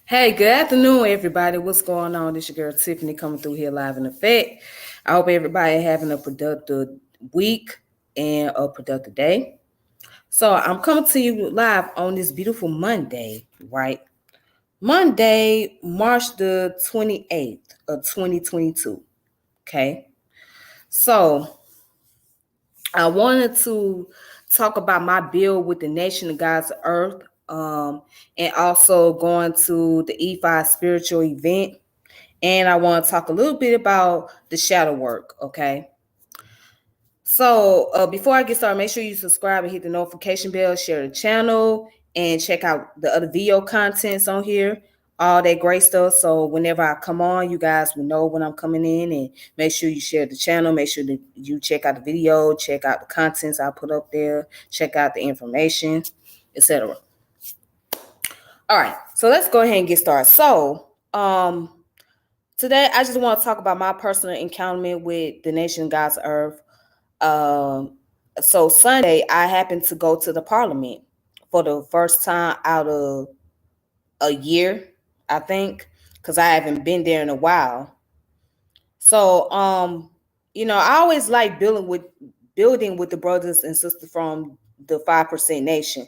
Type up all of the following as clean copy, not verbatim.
Hey, good afternoon, everybody. What's going on? This your girl Tiffany coming through here live in effect. I hope everybody having a productive week and a productive day. So I'm coming to you live on this beautiful Monday, right? Monday, March the 28th of 2022. Okay. So I wanted to talk about my bill with the nation of God's earth, and also going to the IFA spiritual event. And I want to talk a little bit about the shadow work, okay? So before I get started, make sure you subscribe and hit the notification bell, share the channel, and check out the other video contents on here, all that great stuff. So whenever I come on, you guys will know when I'm coming in, and make sure you share the channel. Make sure that you check out the video, check out the contents I put up there, check out the information, etc. All right, so let's go ahead and get started. So today I just want to talk about my personal encounter with the nation of God's earth. So Sunday, I happened to go to the parliament for the first time out of a year, I think, because I haven't been there in a while. So, I always like building with the brothers and sisters from the 5% Nation.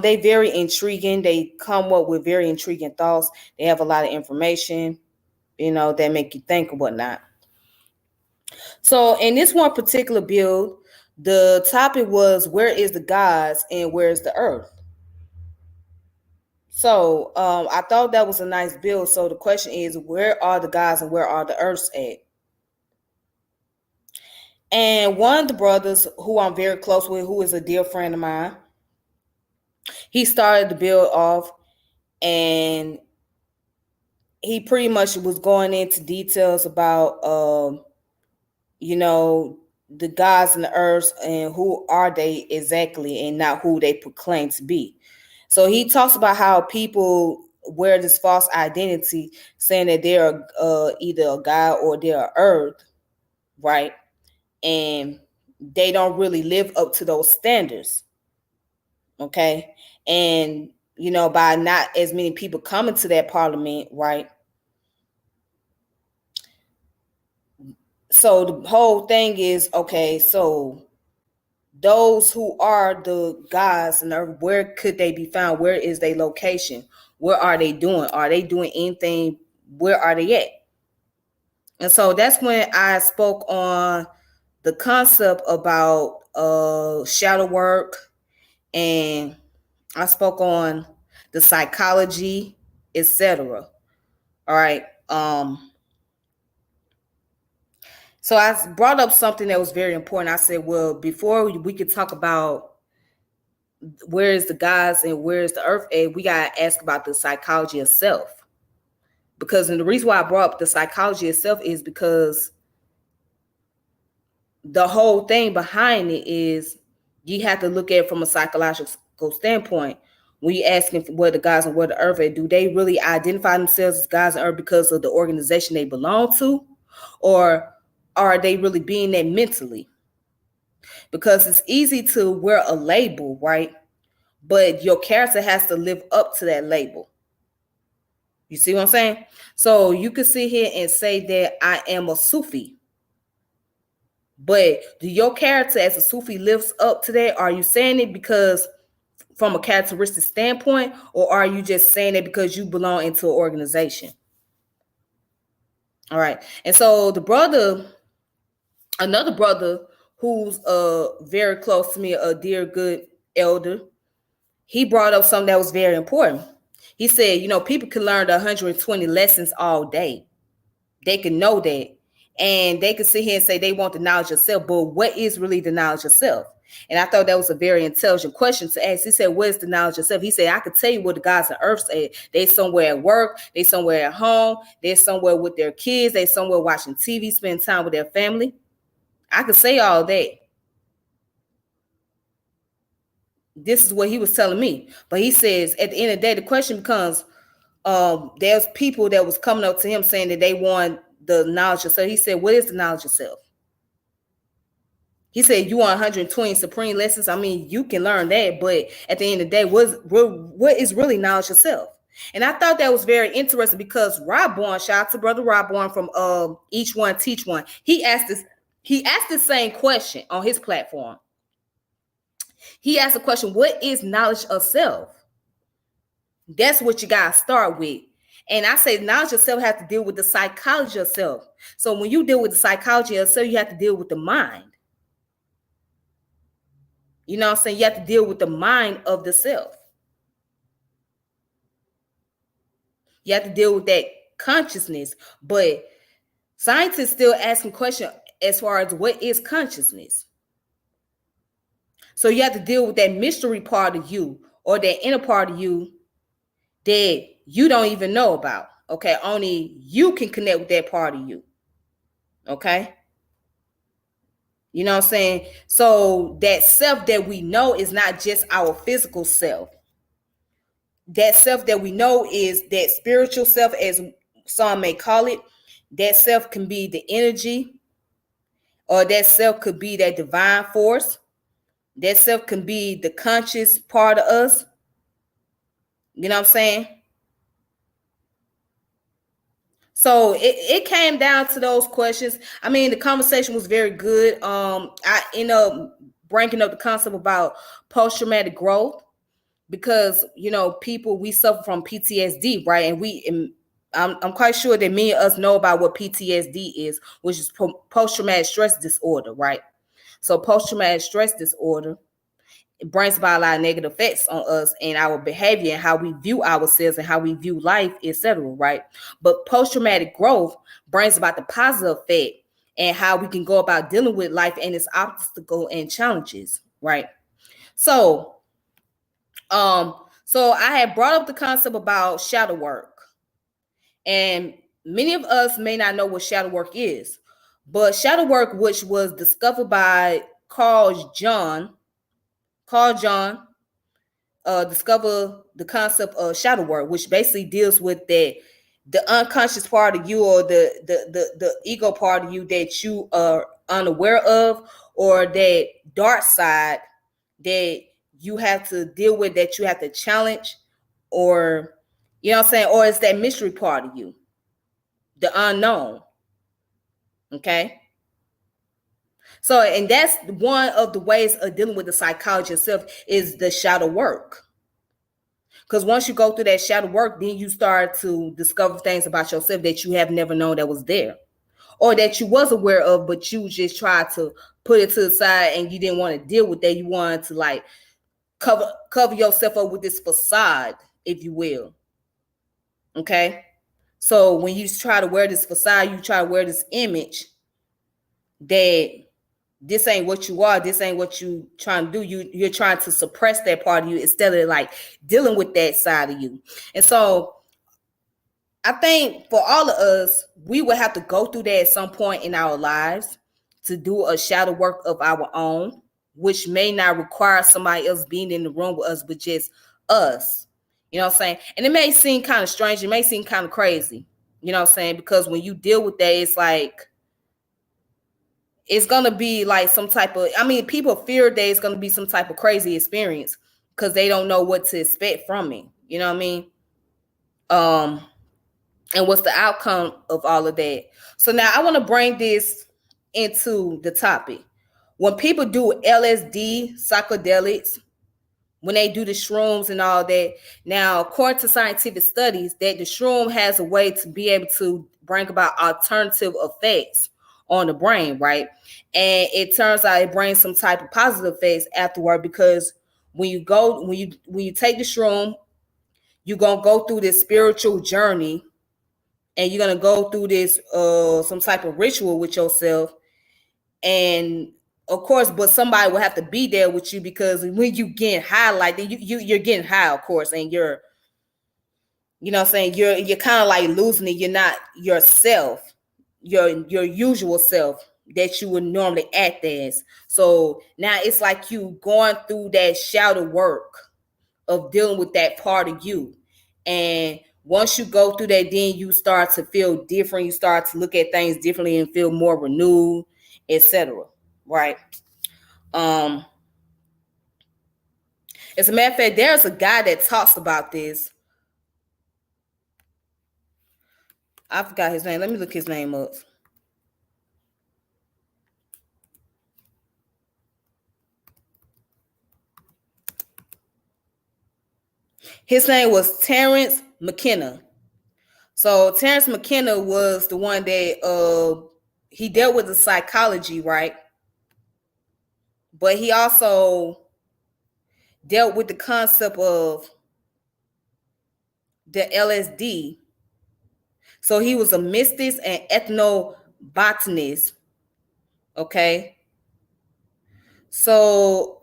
They very intriguing. They come up with very intriguing thoughts. They have a lot of information, that make you think and whatnot. So in this one particular build, the topic was where is the gods and where is the earth? So I thought that was a nice build. So the question is, where are the gods and where are the earths at? And one of the brothers who I'm very close with, who is a dear friend of mine, he started the build off, and he pretty much was going into details about the gods and the earths and who are they exactly and not who they proclaim to be. So he talks about how people wear this false identity saying that they're either a god or they're earth, right? And they don't really live up to those standards. Okay. And, by not as many people coming to that parliament, right? So the whole thing is, okay, so those who are the gods and earth, where could they be found? Where is their location? What are they doing? Are they doing anything? Where are they at? And so that's when I spoke on the concept about shadow work, and I spoke on the psychology, etc. All right. So I brought up something that was very important. I said, well, before we could talk about where is the gods and where is the earth at, we got to ask about the psychology itself. Because and the reason why I brought up the psychology itself is because the whole thing behind it is you have to look at it from a psychological standpoint. When you're asking where the gods and where the earth at, do they really identify themselves as gods and earth because of the organization they belong to? Or are they really being there mentally? Because it's easy to wear a label, right? But your character has to live up to that label. You see what I'm saying? So you can sit here and say that I am a Sufi. But do your character as a Sufi lives up to that? Are you saying it because from a characteristic standpoint, or are you just saying it because you belong into an organization? All right. And so another brother who's very close to me, a dear good elder, he brought up something that was very important. He said, people can learn the 120 lessons all day. They can know that. And they can sit here and say they want the knowledge of self, but what is really the knowledge of self? And I thought that was a very intelligent question to ask. He said, what is the knowledge of self? He said, I could tell you what the gods and earths are. They somewhere at work. They somewhere at home. They're somewhere with their kids. They somewhere watching TV, spending time with their family. I could say all that. This is what he was telling me. But he says, at the end of the day, the question becomes, there's people that was coming up to him saying that they want the knowledge of self. He said, what is the knowledge of self? He said, you want 120 supreme lessons? I mean, you can learn that, but at the end of the day, what is really knowledge of self? And I thought that was very interesting because Rob Bourne, shout out to brother Rob Bourne from Each One Teach One. He asked the same question on his platform. He asked the question, what is knowledge of self? That's what you gotta start with. And I say knowledge of self has to deal with the psychology of self. So when you deal with the psychology of self, you have to deal with the mind. You know what I'm saying? You have to deal with the mind of the self. You have to deal with that consciousness. But scientists still asking questions as far as what is consciousness. So you have to deal with that mystery part of you or that inner part of you that you don't even know about. Okay, only you can connect with that part of you. Okay, you know what I'm saying? So that self that we know is not just our physical self. That self that we know is that spiritual self, as some may call it. That self can be the energy, or that self could be that divine force. That self can be the conscious part of us. You know what I'm saying? So it came down to those questions. I mean, the conversation was very good. I end up bringing up the concept about post-traumatic growth because, you know, people, we suffer from PTSD, right? And I'm quite sure that many of us know about what PTSD is, which is post-traumatic stress disorder, right? So post-traumatic stress disorder, it brings about a lot of negative effects on us and our behavior and how we view ourselves and how we view life, etc. Right? But post-traumatic growth brings about the positive effect and how we can go about dealing with life and its obstacles and challenges. Right? So, so I had brought up the concept about shadow work, and many of us may not know what shadow work is, but shadow work, which was discovered by Carl Jung, discover the concept of shadow work, which basically deals with the unconscious part of you, or the ego part of you that you are unaware of, or that dark side that you have to deal with, that you have to challenge, or you know what I'm saying, or it's that mystery part of you, the unknown. Okay. So, and that's one of the ways of dealing with the psychology itself, is the shadow work. Because once you go through that shadow work, then you start to discover things about yourself that you have never known that was there, or that you was aware of, but you just tried to put it to the side and you didn't want to deal with that. You wanted to like cover yourself up with this facade, if you will. Okay. So when you try to wear this facade, you try to wear this image that this ain't what you are, this ain't what you trying to do. You're trying to suppress that part of you instead of like dealing with that side of you. And so I think for all of us, we will have to go through that at some point in our lives to do a shadow work of our own, which may not require somebody else being in the room with us, but just us. You know what I'm saying? And it may seem kind of strange, it may seem kind of crazy, you know what I'm saying? Because when you deal with that, it's like, it's gonna be like some type of, I mean, people fear that it's gonna be some type of crazy experience because they don't know what to expect from it. You know what I mean? And what's the outcome of all of that? So now I want to bring this into the topic. When people do LSD, psychedelics, when they do the shrooms and all that, now according to scientific studies, that the shroom has a way to be able to bring about alternative effects on the brain, right? And it turns out it brings some type of positive effects afterward, because when you take the shroom, you're gonna go through this spiritual journey, and you're gonna go through this some type of ritual with yourself. And of course, but somebody will have to be there with you, because when you get high like that, you're getting high, of course, and you're, you know what I'm saying, you're kind of like losing it. You're not yourself, your usual self that you would normally act as. So now it's like you going through that shadow work of dealing with that part of you. And once you go through that, then you start to feel different. You start to look at things differently and feel more renewed, etc. Right? As a matter of fact, there's a guy that talks about this. I forgot his name. Let me look his name up. His name was Terrence Mckenna. So Terrence Mckenna was the one that he dealt with the psychology, right? But he also dealt with the concept of the LSD. So he was a mystic and ethnobotanist. Okay. So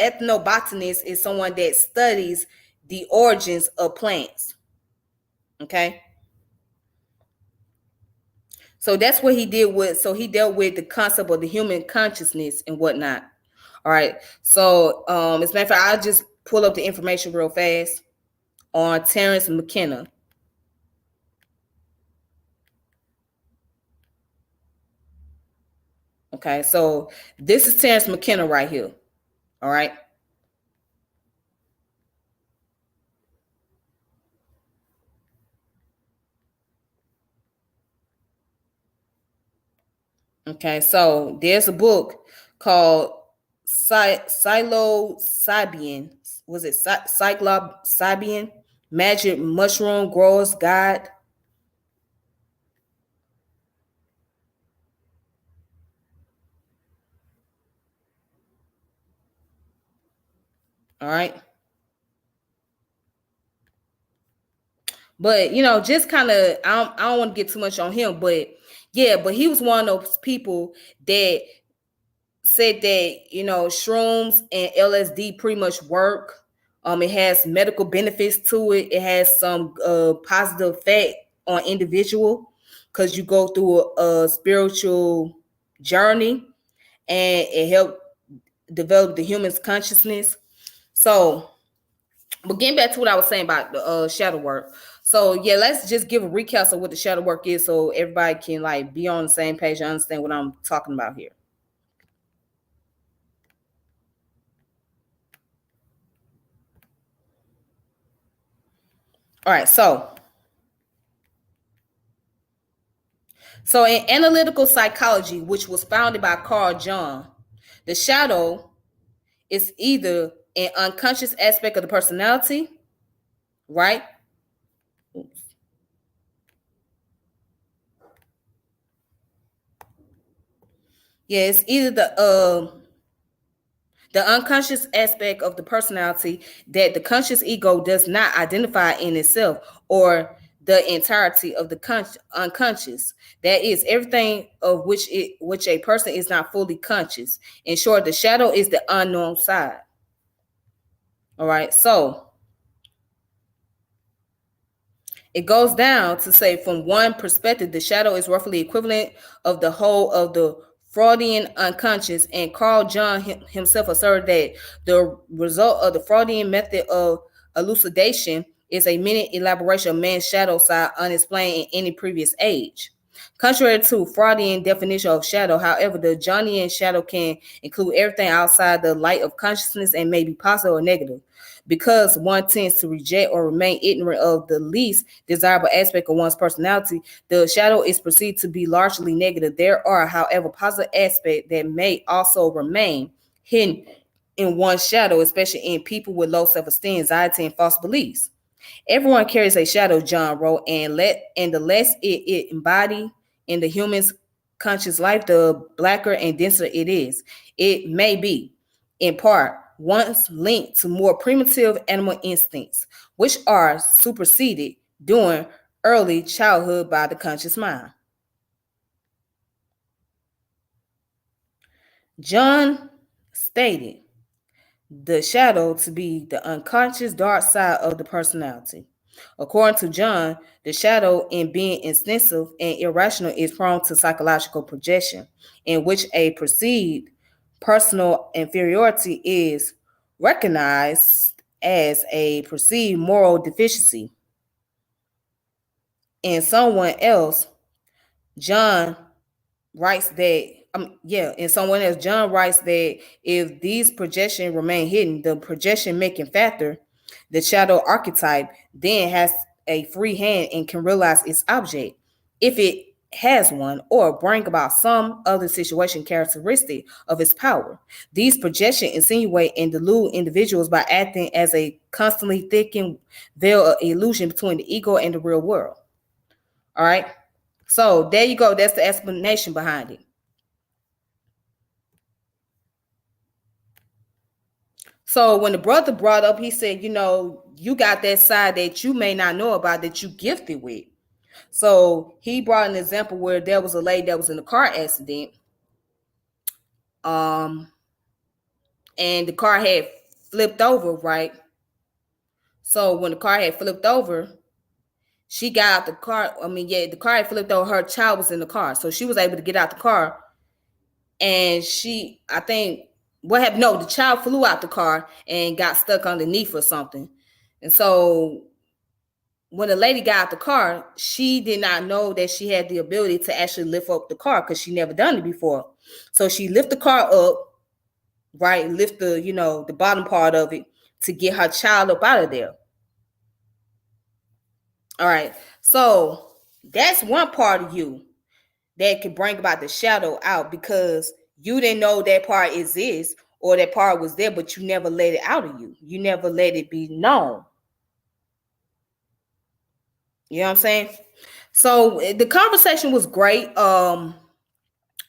ethnobotanist is someone that studies the origins of plants. Okay. So that's what he did with. So he dealt with the concept of the human consciousness and whatnot. All right. So as a matter of fact, I'll just pull up the information real fast on Terrence Mckenna. Okay, so this is Terrence Mckenna right here. All right. Okay, so there's a book called Psilocybian. Was it Psilocybian? Magic Mushroom Growers Guide. All right. But just kind of, I don't want to get too much on him, but yeah, but he was one of those people that said that shrooms and LSD pretty much work. It has medical benefits to it. It has some positive effect on individual because you go through a spiritual journey, and it helped develop the human's consciousness. So, but getting back to what I was saying about the shadow work. So yeah, let's just give a recap of what the shadow work is, so everybody can like be on the same page and understand what I'm talking about here. All right, so in analytical psychology, which was founded by Carl Jung, the shadow is either an unconscious aspect of the personality, right? Yeah, it's either the unconscious aspect of the personality that the conscious ego does not identify in itself, or the entirety of the unconscious. That is everything of which a person is not fully conscious. In short, the shadow is the unknown side. All right, so it goes down to say, from one perspective, the shadow is roughly equivalent of the whole of the Freudian unconscious, and Carl Jung himself asserted that the result of the Freudian method of elucidation is a minute elaboration of man's shadow side unexplained in any previous age. Contrary to Freudian definition of shadow, however, the Jungian shadow can include everything outside the light of consciousness and may be positive or negative. Because one tends to reject or remain ignorant of the least desirable aspect of one's personality, the shadow is perceived to be largely negative. There are, however, positive aspects that may also remain hidden in one's shadow, especially in people with low self-esteem, anxiety, and false beliefs. Everyone carries a shadow, John wrote, and the less it embodied in the human's conscious life, the blacker and denser it is. It may be, in part, once linked to more primitive animal instincts, which are superseded during early childhood by the conscious mind. John stated the shadow to be the unconscious dark side of the personality. According to John, the shadow, in being instinctive and irrational, is prone to psychological projection, in which a perceived personal inferiority is recognized as a perceived moral deficiency in someone else. John writes that John writes that if these projections remain hidden, the projection making factor, the shadow archetype, then has a free hand and can realize its object. if it has one, or bring about some other situation characteristic of its power. These projections insinuate and delude individuals by acting as a constantly thickened veil of illusion between the ego and the real world. All right. So there you go. That's the explanation behind it. So when the brother brought up, he said, you got that side that you may not know about that you gifted with. So he brought an example where there was a lady that was in a car accident. And the car had flipped over, right? So when the car had flipped over, she got out the car. The car had flipped over. Her child was in the car. So she was able to get out the car. And what happened? No, the child flew out the car and got stuck underneath or something. And so when the lady got out the car, she did not know that she had the ability to actually lift up the car because she never done it before. So she lifted the car up, right? Lift the bottom part of it to get her child up out of there. All right. So that's one part of you that can bring about the shadow out because you didn't know that part exists or that part was there, but you never let it out of you. You never let it be known. You know what I'm saying? So the conversation was great. I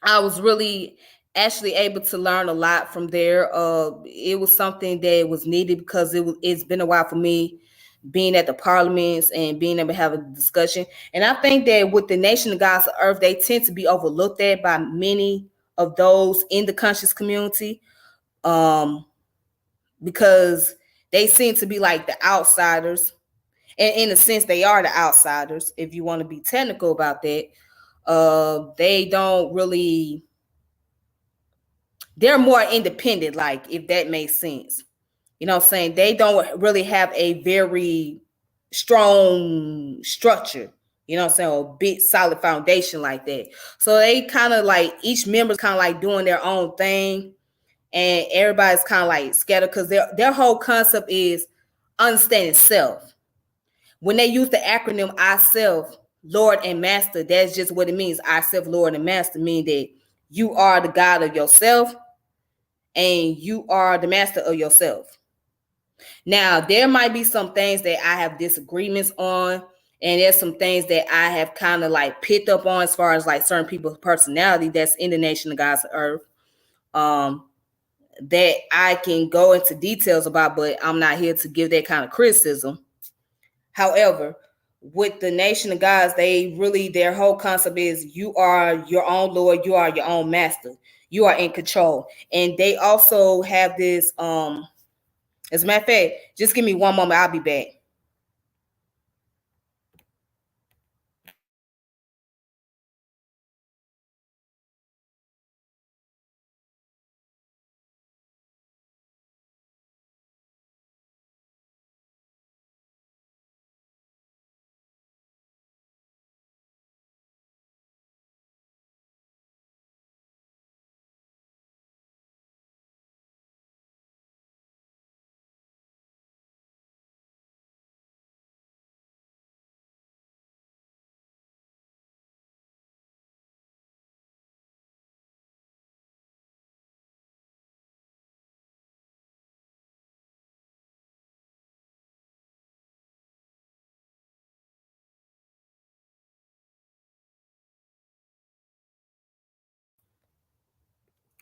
was really actually able to learn a lot from there. It was something that was needed because it's been a while for me being at the parliaments and being able to have a discussion. And I think that with the nation of God's earth, they tend to be overlooked at by many of those in the conscious community, because they seem to be like the outsiders. And in a sense, they are the outsiders, if you want to be technical about that. They don't really, they're more independent, like, if that makes sense. You know what I'm saying? They don't really have a very strong structure, you know what I'm saying, or big solid foundation like that. So they kind of like, each member's kind of like doing their own thing, and everybody's kind of like scattered because their whole concept is understanding self. When they use the acronym I self, Lord and Master, that's just what it means. I self, Lord and Master mean that you are the God of yourself and you are the master of yourself. Now, there might be some things that I have disagreements on, and there's some things that I have kind of like picked up on as far as like certain people's personality that's in the nation of God's earth, that I can go into details about, but I'm not here to give that kind of criticism. However, with the nation of God's, their whole concept is you are your own Lord, you are your own master, you are in control. And they also have this, as a matter of fact, just give me one moment, I'll be back.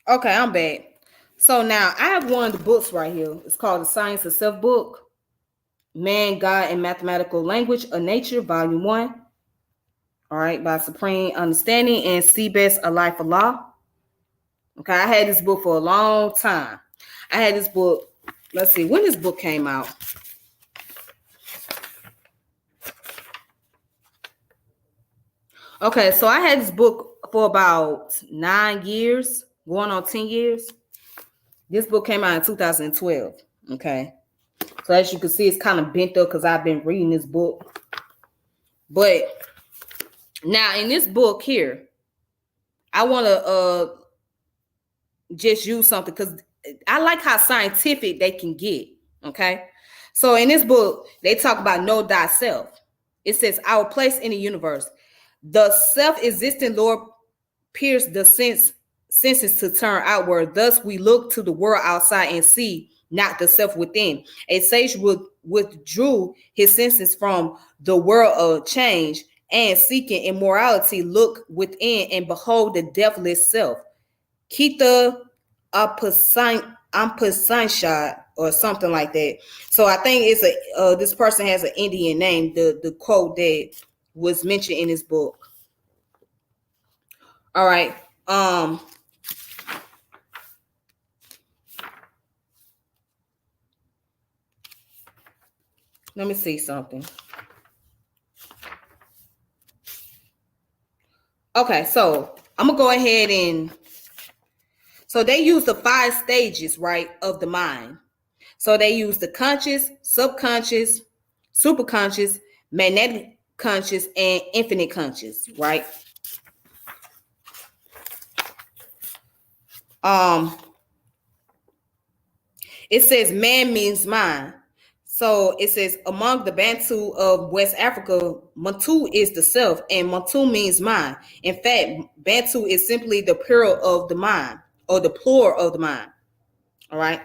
Okay, I'm back. So now I have one of the books right here. It's called The Science of Self book, Man, God, and Mathematical Language of Nature, Volume 1. All right, by Supreme Understanding and Seabest A Life of Law. Okay, I had this book for a long time. I had this book, let's see, when this book came out. Okay, so I had this book for about 9 years, going on 10 years. This book came out in 2012. Okay. So as you can see, it's kind of bent up because I've been reading this book. But now in this book here, I want to just use something because I like how scientific they can get. Okay. So in this book, they talk about know thyself. It says our place in the universe. The self-existent Lord pierced the senses to turn outward. Thus we look to the world outside and see not the self within. A sage withdrew his senses from the world of change and seeking immorality, look within and behold the deathless self. Kita Ampasanshad or something like that. So I think it's this person has an Indian name, the quote that was mentioned in his book. All right. Let me see something. Okay, so I'm gonna go ahead and so they use the 5 stages, right, of the mind. So they use the conscious, subconscious, superconscious, magnetic conscious, and infinite conscious, right? It says man means mind. So it says among the Bantu of West Africa, Bantu is the self, and Bantu means mind. In fact, Bantu is simply the plural of the mind, or the plural of the mind. All right.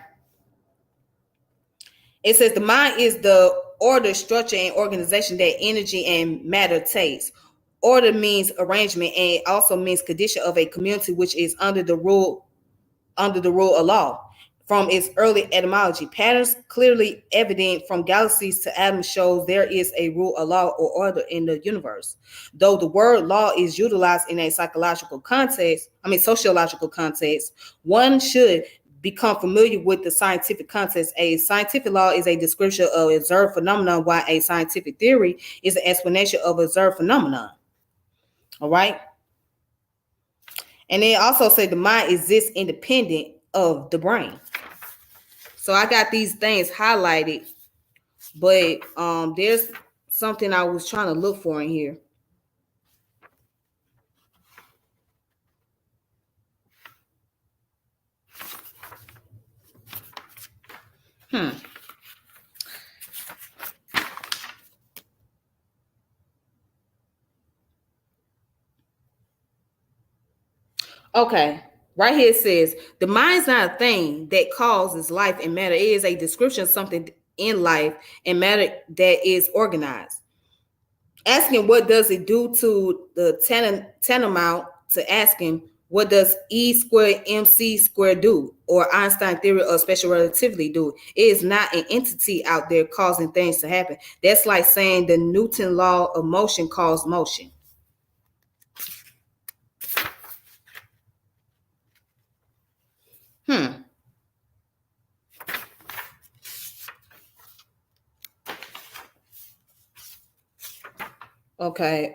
It says the mind is the order, structure, and organization that energy and matter takes. Order means arrangement, and it also means condition of a community which is under the rule of law. From its early etymology, patterns clearly evident from galaxies to atoms shows there is a rule of law or order in the universe. Though the word law is utilized in a sociological context, one should become familiar with the scientific context. A scientific law is a description of observed phenomenon, while a scientific theory is an explanation of observed phenomenon. All right. And they also say the mind exists independent of the brain. So I got these things highlighted, but there's something I was trying to look for in here. Okay. Right here it says, the mind's not a thing that causes life and matter. It is a description of something in life and matter that is organized. Asking what does it do to the tantamount to asking what does E squared MC squared do, or Einstein theory of special relativity do. It is not an entity out there causing things to happen. That's like saying the Newton law of motion caused motion. Okay.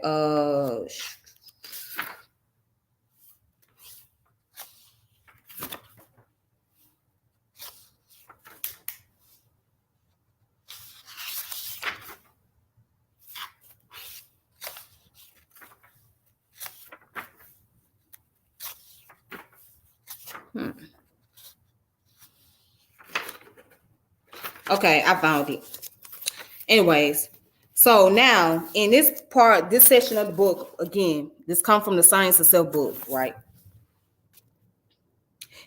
Okay, I found it. Anyways, so now in this part, this section of the book, again, this comes from the Science of Self book, right?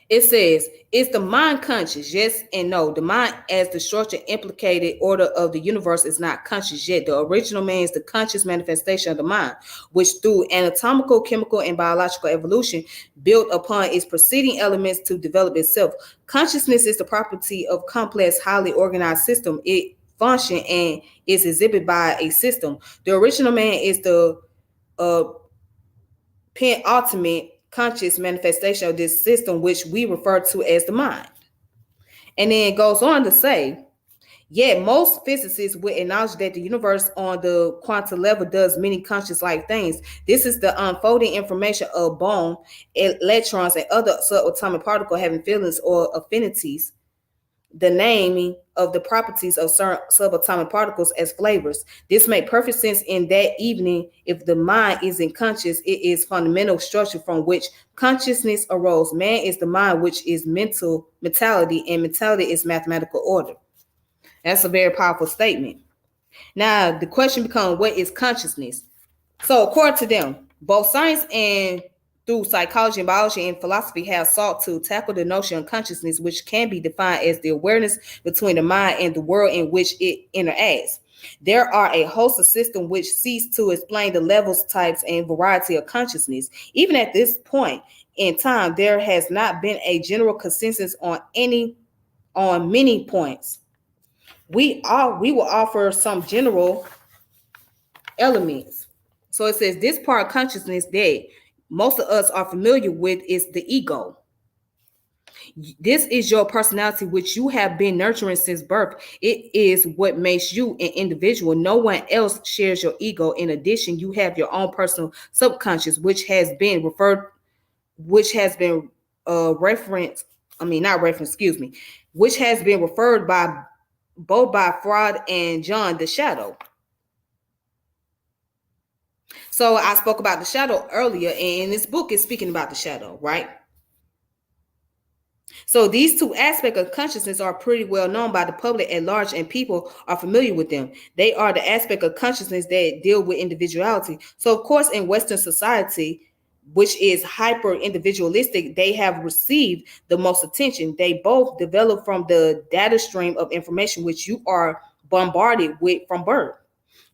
It says, is the mind conscious? Yes and no. The mind, as the structure implicated order of the universe, is not conscious yet. The original man is the conscious manifestation of the mind, which through anatomical, chemical, and biological evolution built upon its preceding elements to develop itself. Consciousness is the property of complex, highly organized system. It function and is exhibited by a system. The original man is the penultimate conscious manifestation of this system, which we refer to as the mind. And then it goes on to say, yet most physicists would acknowledge that the universe on the quantum level does many conscious-like things. This is the unfolding information of bone, electrons, and other subatomic particles having feelings or affinities. The naming of the properties of certain subatomic particles as flavors. This makes perfect sense in that evening. If the mind isn't conscious, it is fundamental structure from which consciousness arose. Man is the mind, which is mentality, and mentality is mathematical order. That's a very powerful statement. Now, the question becomes, what is consciousness? So according to them, both science and through psychology and biology and philosophy have sought to tackle the notion of consciousness, which can be defined as the awareness between the mind and the world in which it interacts. There are a host of systems which seeks to explain the levels, types, and variety of consciousness. Even at this point in time, there has not been a general consensus on many points. We will offer some general elements. So it says this part of consciousness that most of us are familiar with is the ego. This is your personality, which you have been nurturing since birth. It is what makes you an individual. No one else shares your ego. In addition, you have your own personal subconscious, which has been referenced. I mean, not referenced. Excuse me, which has been referred by both by Freud and John the Shadow. So I spoke about the shadow earlier, and this book is speaking about the shadow, right? So these two aspects of consciousness are pretty well known by the public at large, and people are familiar with them. They are the aspect of consciousness that deal with individuality. So of course, in Western society, which is hyper individualistic, they have received the most attention. They both develop from the data stream of information which you are bombarded with from birth.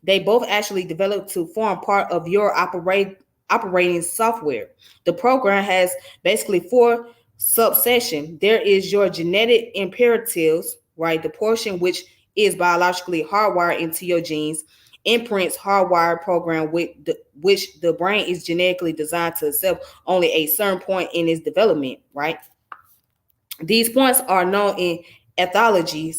They both actually develop to form part of your operating software. The program has basically four subsections. There is your genetic imperatives, right? The portion which is biologically hardwired into your genes. Imprints, hardwired program with which the brain is genetically designed to accept only a certain point in its development, right? These points are known in ethology,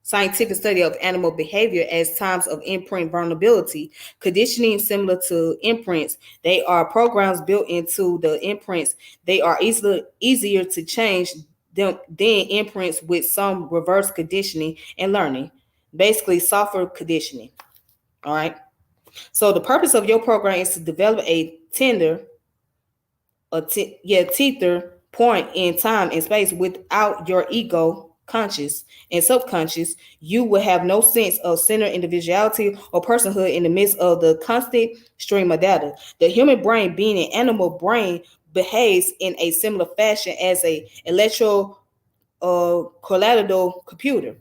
scientific study of animal behavior, as times of imprint vulnerability. Conditioning similar to imprints. They are programs built into the imprints. They are easier to change than imprints with some reverse conditioning and learning. Basically, software conditioning. All right. So the purpose of your program is to develop a tether point in time and space. Without your ego, conscious and subconscious, you will have no sense of center, individuality, or personhood in the midst of the constant stream of data. The human brain, being an animal brain, behaves in a similar fashion as a electro collateral computer.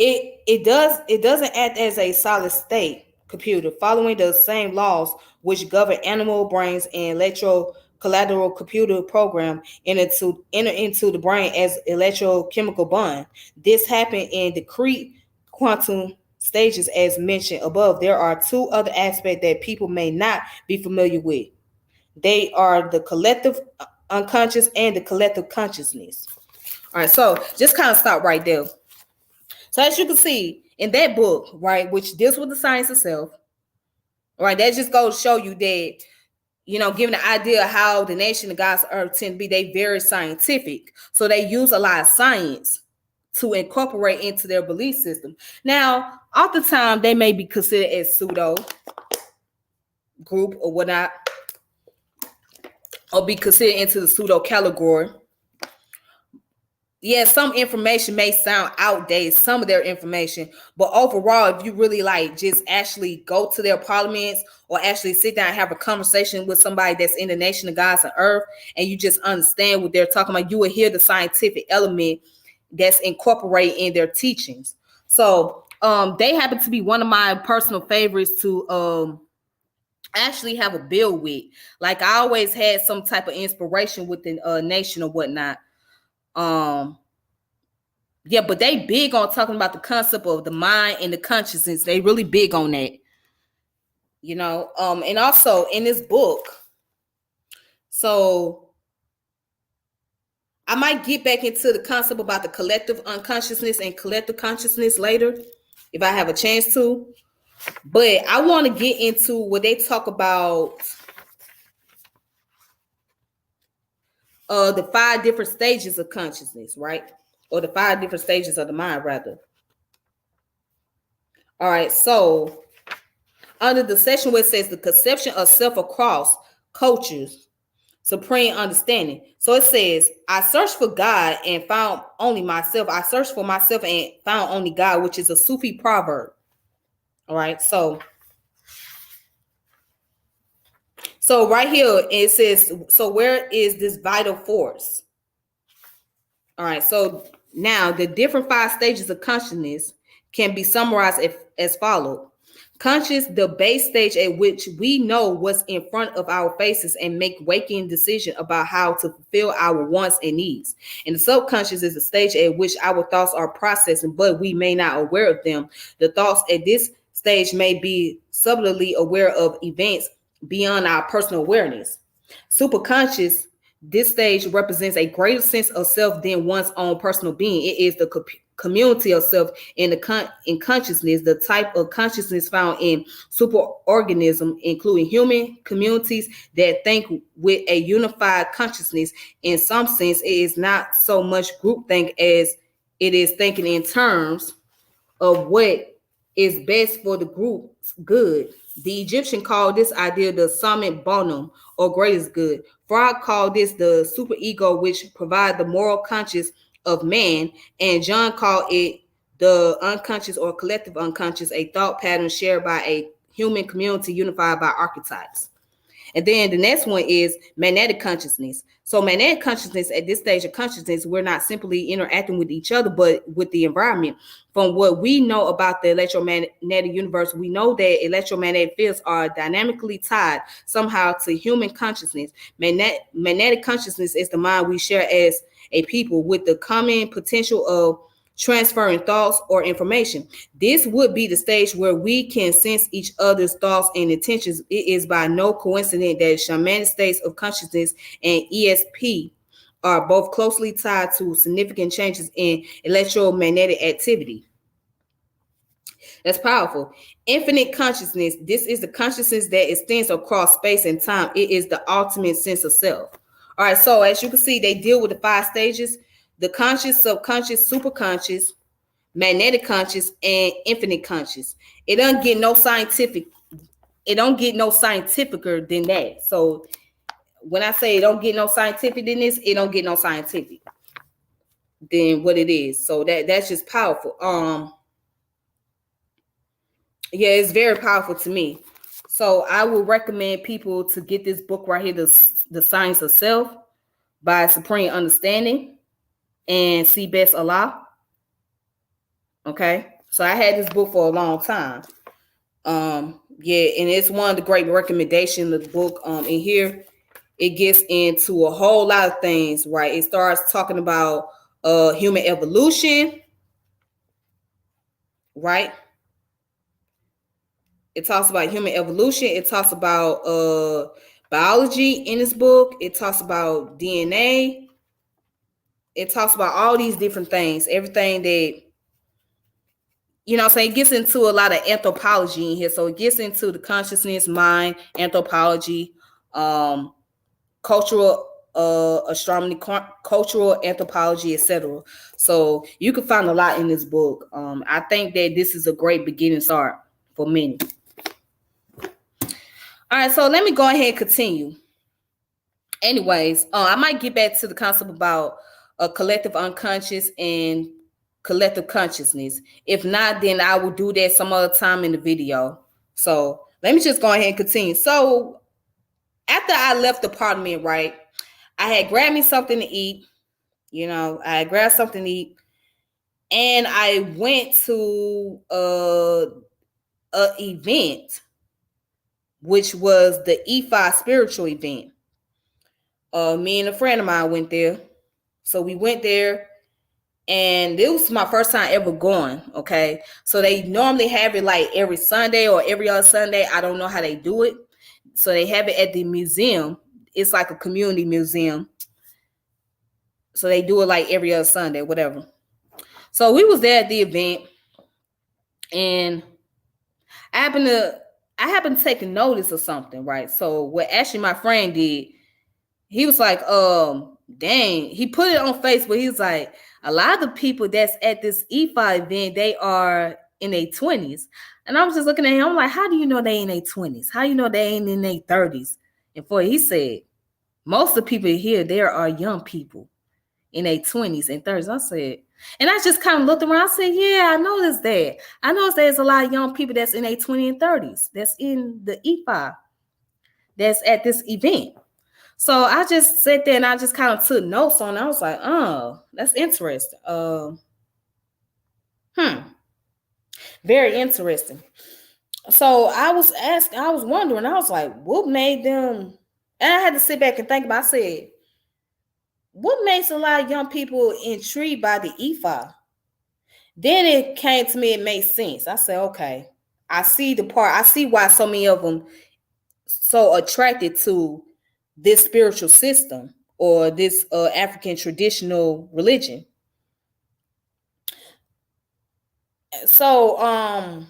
It doesn't act as a solid state computer, following the same laws which govern animal brains and electro collateral computer program enter into the brain as electrochemical bond. This happened in discrete quantum stages as mentioned above. There are two other aspects that people may not be familiar with. They are the collective unconscious and the collective consciousness. All right, so just kind of stop right there. So as you can see in that book, right, which deals with the science itself, right, that just goes to show you that, given the idea of how the nation of God's earth tend to be, they very scientific. So they use a lot of science to incorporate into their belief system. Now, oftentimes they may be considered as pseudo group or whatnot, or be considered into the pseudo category. Yeah, some information may sound outdated, some of their information, but overall, if you really just actually go to their parliaments or actually sit down and have a conversation with somebody that's in the nation of God's and earth, and you just understand what they're talking about, you will hear the scientific element that's incorporated in their teachings. So they happen to be one of my personal favorites to actually have a bill with. Like, I always had some type of inspiration with the nation or whatnot. Yeah, but they big on talking about the concept of the mind and the consciousness. They really big on that, and also in this book. So I might get back into the concept about the collective unconsciousness and collective consciousness later if I have a chance to. But I want to get into what they talk about, the 5 different stages of consciousness, right? Or the 5 different stages of the mind, rather. All right, so under the section where it says the conception of self across cultures, supreme understanding. So it says, I searched for God and found only myself. I searched for myself and found only God, which is a Sufi proverb. All right. So right here it says, so where is this vital force? All right. So now the different 5 stages of consciousness can be summarized as follows. Conscious, the base stage at which we know what's in front of our faces and make waking decisions about how to fulfill our wants and needs. And the subconscious is the stage at which our thoughts are processing, but we may not aware of them. The thoughts at this stage may be subtly aware of events beyond our personal awareness. Superconscious, this stage represents a greater sense of self than one's own personal being. It is the community of self in in consciousness, the type of consciousness found in superorganisms, including human communities that think with a unified consciousness. In some sense, it is not so much groupthink as it is thinking in terms of what is best for the group's good. The Egyptian called this idea the summum bonum, or greatest good. Freud called this the superego, which provides the moral conscience of man, and Jung called it the unconscious or collective unconscious, a thought pattern shared by a human community unified by archetypes. And then the next one is magnetic consciousness. So magnetic consciousness, at this stage of consciousness, we're not simply interacting with each other, but with the environment. From what we know about the electromagnetic universe, we know that electromagnetic fields are dynamically tied somehow to human consciousness. Magnetic consciousness is the mind we share as a people with the common potential of transferring thoughts or information. This would be the stage where we can sense each other's thoughts and intentions. It is by no coincidence that shamanic states of consciousness and ESP are both closely tied to significant changes in electromagnetic activity. That's powerful. Infinite consciousness. This is the consciousness that extends across space and time. It is the ultimate sense of self. All right, so as you can see, they deal with the 5 stages: the conscious, subconscious, superconscious, magnetic conscious, and infinite conscious. It doesn't get no scientific. It don't get no scientificer than that. So when I say it don't get no scientific than this, it don't get no scientific than what it is. So that's just powerful. Yeah, it's very powerful to me. So I would recommend people to get this book right here, The Science of Self by Supreme Understanding and C. Best Allah. Okay, so I had this book for a long time. Yeah, and it's one of the great recommendations of the book. In here, it gets into a whole lot of things, right? It starts talking about human evolution, right? It talks about human evolution. It talks about biology in this book. It talks about DNA. It talks about all these different things, everything that, you know, so it gets into a lot of anthropology in here. So it gets into the consciousness, mind, anthropology, cultural astronomy, cultural anthropology, etc. So you can find a lot in this book. I think that this is a great beginning start for many. All right, so let me go ahead and continue. Anyways, I might get back to the concept about a collective unconscious and collective consciousness. If not, then I will do that some other time in the video. So let me just go ahead and continue. So after I left the apartment, right, I had grabbed me something to eat. You know, I grabbed something to eat, and I went to a event, which was the IFA spiritual event. Me and a friend of mine went there. So we went there, and it was my first time ever going. Okay, so they normally have it like every Sunday or every other Sunday. I don't know how they do it. So they have it at the museum. It's like a community museum. So they do it like every other Sunday, whatever. So we was there at the event, and I happened to take a notice of something, right? So what actually my friend did, he was like, dang, he put it on Facebook. He was like, a lot of the people that's at this IFA event, they are in their 20s. And I was just looking at him, I'm like, how do you know they in their 20s? How you know they ain't in their 30s? And for he said, most of the people here, there are young people. in their 20s and 30s. I said, and I just kind of looked around. I said, yeah, I noticed that. I noticed there's a lot of young people that's in their 20s and 30s that's in the IFA that's at this event. So I just sat there and I just kind of took notes on it. I was like, oh, that's interesting. Very interesting. So I was wondering, I was like, what made them, and I had to sit back and think about, I said, what makes a lot of young people intrigued by the IFA? Then it came to me, it made sense. I said, okay, I see why so many of them so attracted to this spiritual system or this African traditional religion. So I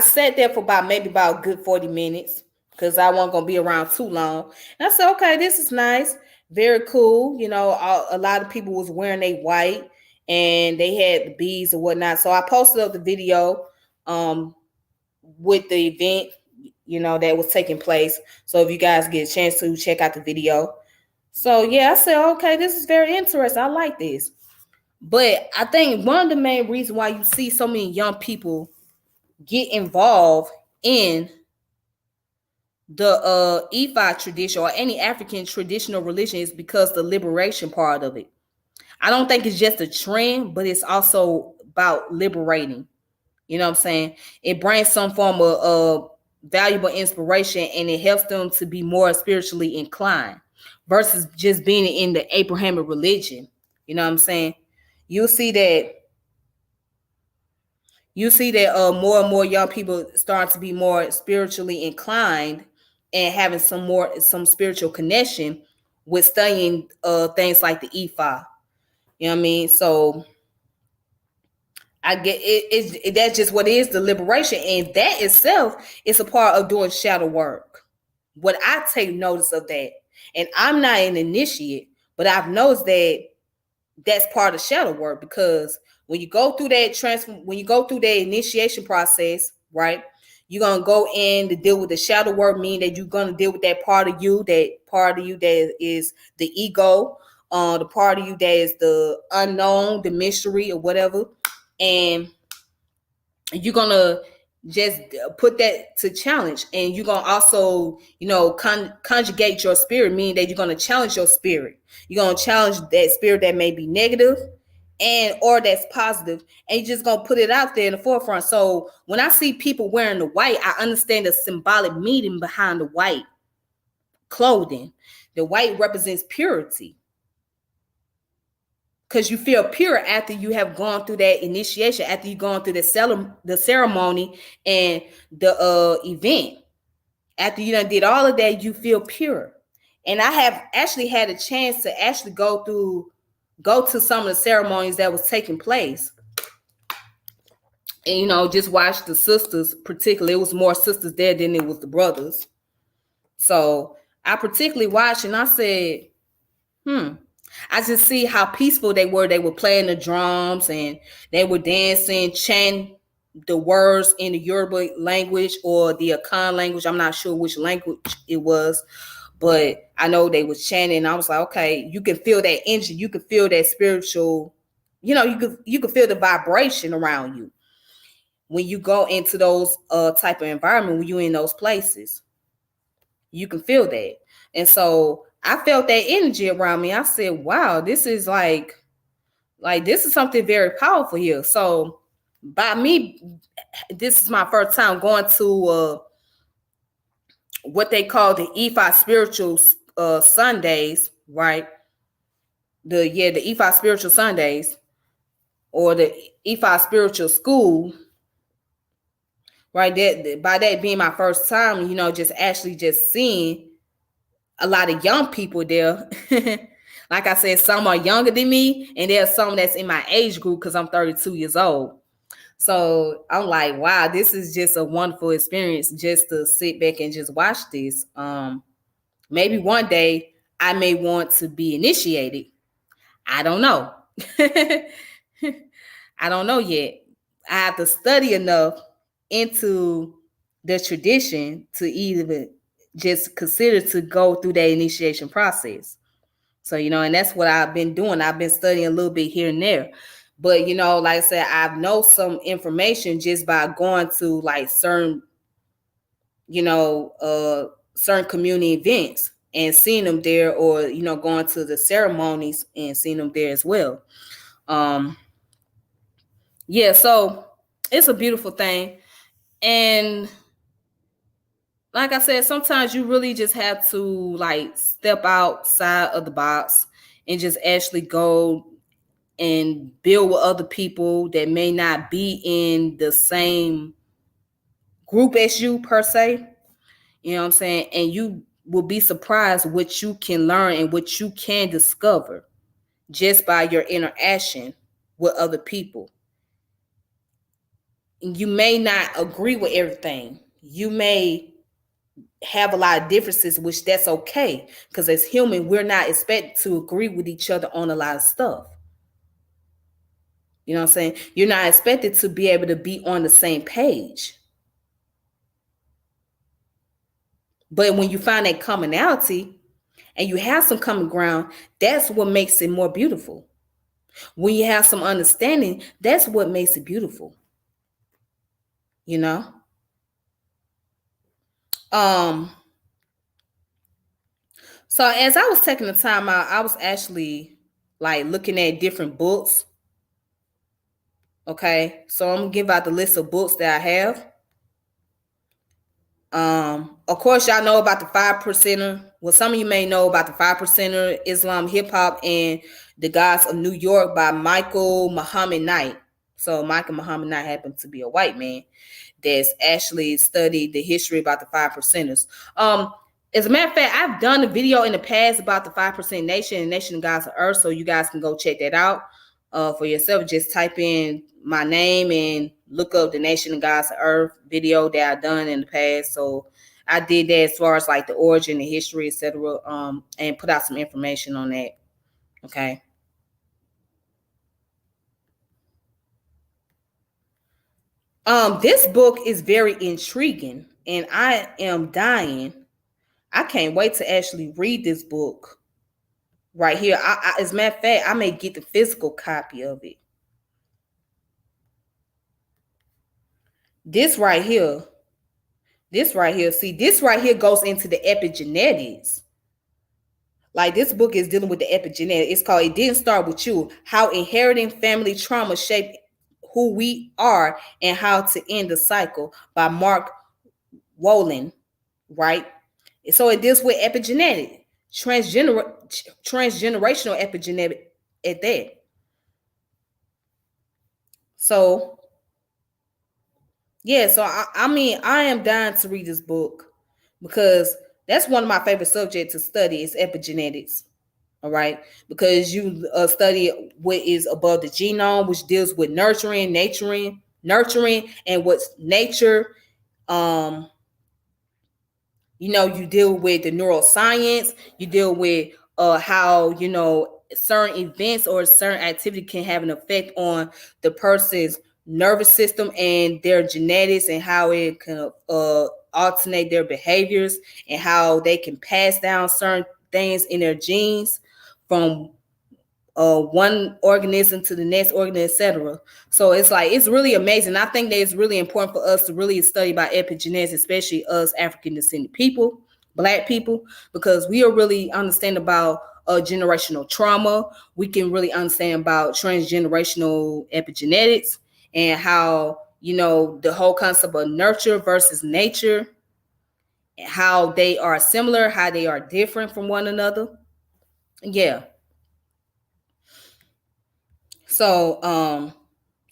sat there for about a good 40 minutes because I wasn't gonna be around too long. And I said, okay, this is nice, very cool. You know, a lot of people was wearing a white and they had the beads and whatnot. So I posted up the video with the event, you know, that was taking place. So if you guys get a chance to check out the video. So yeah, I said, okay, this is very interesting. I like this. But I think one of the main reasons why you see so many young people get involved in the IFA tradition or any African traditional religion is because the liberation part of it. I don't think it's just a trend, but it's also about liberating. You know what I'm saying? It brings some form of valuable inspiration and it helps them to be more spiritually inclined versus just being in the Abrahamic religion. You know what I'm saying? You see that more and more young people start to be more spiritually inclined and having some spiritual connection with studying things like the IFA. You know what I mean? So I get it. That's just what it is, the liberation, and that itself is a part of doing shadow work. What I take notice of that, and I'm not an initiate, but I've noticed that that's part of shadow work because when you go through that initiation process, right? You're gonna go in to deal with the shadow work, meaning that you're gonna deal with that part of you that is the ego, the part of you that is the unknown, the mystery, or whatever, and you're gonna just put that to challenge, and you're gonna also, you know, conjugate your spirit, meaning that you're gonna challenge your spirit. You're gonna challenge that spirit that may be negative and or that's positive, and you're just gonna put it out there in the forefront. So when I see people wearing the white, I understand the symbolic meaning behind the white clothing. The white represents purity, because you feel pure after you have gone through that initiation, after you've gone through the ceremony and the event. After you done did all of that, you feel pure. And I have actually had a chance to actually go to some of the ceremonies that was taking place. And, you know, just watch the sisters, particularly. It was more sisters there than it was the brothers. So I particularly watched and I said, I just see how peaceful they were. They were playing the drums and they were dancing, chanting the words in the Yoruba language or the Akan language. I'm not sure which language it was, but I know they was chanting. I was like, okay, you can feel that energy. You can feel that spiritual, you know, you could feel the vibration around you when you go into those type of environment, when you're in those places. You can feel that. And so I felt that energy around me. I said, wow, this is like this is something very powerful here. So by me, this is my first time going to what they call the IFA spiritual Sundays, right? The IFA spiritual Sundays or the IFA spiritual school, right? That by that being my first time, you know, just actually just seeing a lot of young people there. Like I said, some are younger than me, and there's some that's in my age group because I'm 32 years old. So I'm like, wow, this is just a wonderful experience just to sit back and just watch this. Maybe one day I may want to be initiated. I don't know. I don't know yet. I have to study enough into the tradition to even just consider to go through that initiation process. So, and that's what I've been doing. I've been studying a little bit here and there. But, like I said, I know some information just by going to like certain, certain community events and seeing them there, or, going to the ceremonies and seeing them there as well. Yeah, so it's a beautiful thing. And like I said, sometimes you really just have to like step outside of the box and just actually go and build with other people that may not be in the same group as you per se. You know what I'm saying? And you will be surprised what you can learn and what you can discover just by your interaction with other people. You may not agree with everything. You may have a lot of differences, which that's okay, because as human, we're not expected to agree with each other on a lot of stuff. You know what I'm saying? You're not expected to be able to be on the same page. But when you find that commonality and you have some common ground, that's what makes it more beautiful. When you have some understanding, that's what makes it beautiful. You know? So as I was taking the time out, I was actually like looking at different books. Okay. So I'm gonna give out the list of books that I have. Of course, y'all know about the 5%er. Well, some of you may know about the 5%er, Islam, hip hop, and the Gods of New York by Michael Muhammad Knight. So Michael Muhammad Knight happened to be a white man that's actually studied the history about the 5%ers. As a matter of fact, I've done a video in the past about the 5% Nation and Nation of Gods of Earth, so you guys can go check that out for yourself. Just type in my name and look up the Nation of Gods of Earth video that I've done in the past. So I did that as far as like the origin, the history, etc. And put out some information on that. Okay. This book is very intriguing, and I am dying. I can't wait to actually read this book right here. As a matter of fact, I may get the physical copy of it. This right here, see, this right here goes into the epigenetics. Like this book is dealing with the epigenetics. It's called It Didn't Start With You, How Inheriting Family Trauma Shaped Who We Are and How to End the Cycle by Mark Wolin, right? So it deals with epigenetic, transgenerational epigenetic at that. So yeah, so I mean, I am dying to read this book because that's one of my favorite subjects to study is epigenetics. All right, because you study what is above the genome, which deals with nurturing, and what's nature. You deal with the neuroscience. You deal with how certain events or certain activity can have an effect on the person's nervous system and their genetics, and how it can alternate their behaviors, and how they can pass down certain things in their genes from one organism to the next organism, etc. So it's really amazing. I think that it's really important for us to really study about epigenetics, especially us African descended people, Black people, because we are really understand about generational trauma. We can really understand about transgenerational epigenetics and how the whole concept of nurture versus nature, how they are similar, how they are different from one another. Yeah. So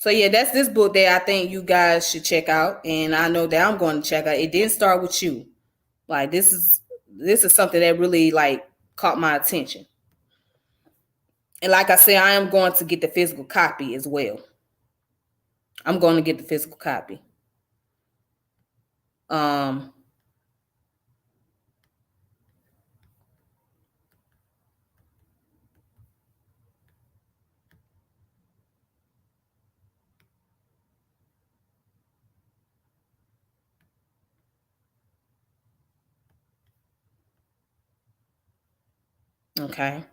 yeah, that's this book that I think you guys should check out, and I know that I'm going to check out. It Didn't Start With You. Like this is something that really like caught my attention, and like I said, I am going to get the physical copy as well. I'm going to get the physical copy. Um, Okay.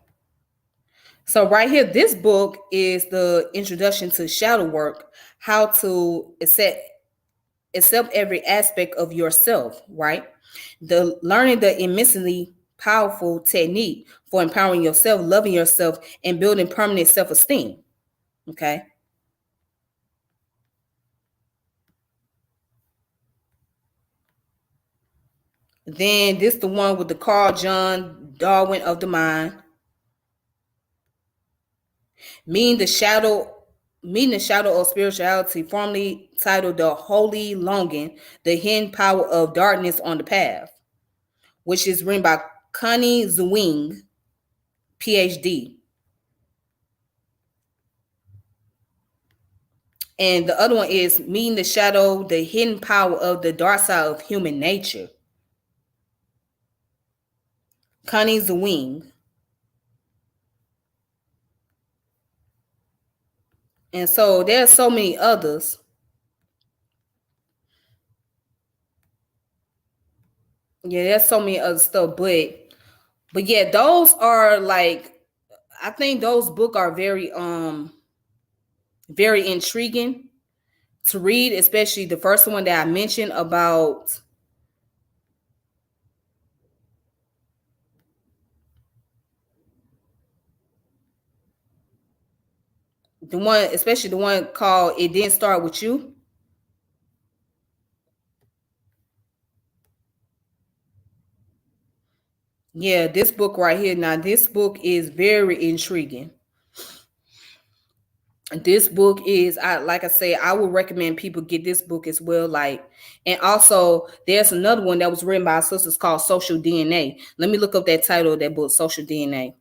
So right here, this book is the introduction to shadow work, how to accept every aspect of yourself, right? The learning the immensely powerful technique for empowering yourself, loving yourself, and building permanent self-esteem. Okay. Then this the one with the Carl John Darwin of the mind. Meaning the shadow Meeting the shadow of spirituality, formerly titled The Holy Longing, the hidden power of darkness on the path, which is written by Connie Zwing, PhD. And the other one is Meeting the Shadow, the Hidden Power of the Dark Side of Human Nature. Connie Zwing. And so there's so many others. Yeah, there's so many other stuff, but yeah, those are like, I think those books are very intriguing to read, especially the first one that I mentioned about especially the one called It Didn't Start With You. Yeah, this book right here. Now, this book is very intriguing. This book is, I like I say, I would recommend people get this book as well. Like, and also there's another one that was written by our sisters called Social DNA. Let me look up that title of that book, Social DNA.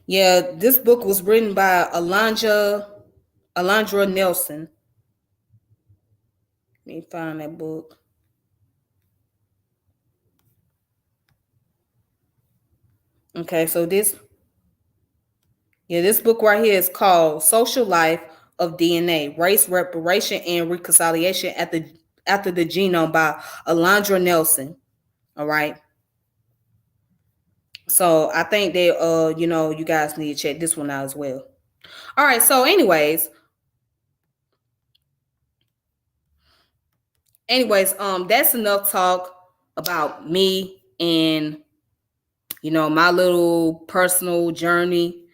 Yeah, this book was written by Alondra Nelson. Let me find that book. Okay, so this book right here is called Social Life of DNA: Race, Reparation, and Reconciliation after the Genome by Alondra Nelson. All right. So I think that you guys need to check this one out as well. All right. So that's enough talk about me and my little personal journey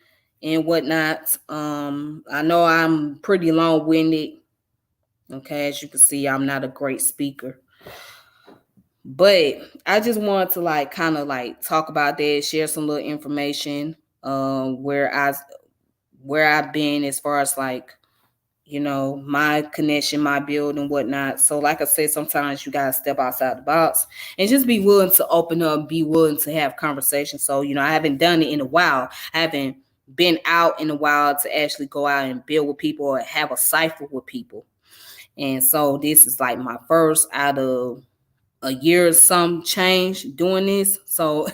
and whatnot. I know I'm pretty long-winded. Okay, as you can see, I'm not a great speaker. But I just wanted to like kind of like talk about that, share some little information, where I've been as far as like, my connection, my build and whatnot. So like I said, sometimes you gotta step outside the box and just be willing to open up, be willing to have conversations. So, I haven't done it in a while. I haven't been out in a while to actually go out and build with people or have a cipher with people. And so this is like my first out of a year or some change doing this. So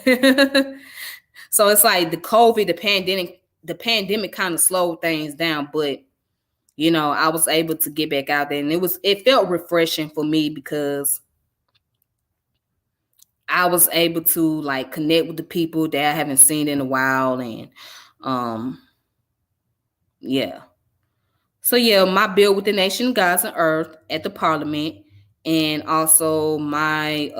so it's like the pandemic kind of slowed things down, but I was able to get back out there, and it felt refreshing for me because I was able to like connect with the people that I haven't seen in a while. And yeah. So yeah, my bill with the nation, gods and earth at the parliament, and also my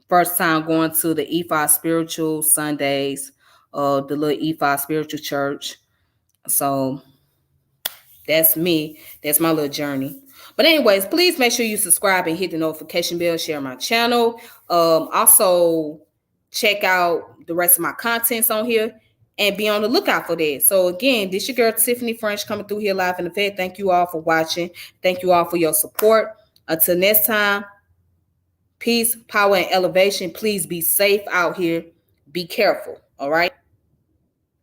first time going to the IFA spiritual Sundays, the little IFA spiritual church. So that's me. That's my little journey. But anyways, please make sure you subscribe and hit the notification bell, share my channel. Also check out the rest of my contents on here and be on the lookout for that. So again, this your girl Tiffany French coming through here live in effect. Thank you all for watching. Thank you all for your support. Until next time, peace, power, and elevation. Please be safe out here. Be careful. All right.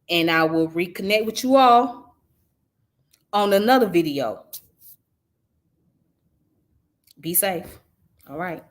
And I will reconnect with you all on another video. Be safe. All right.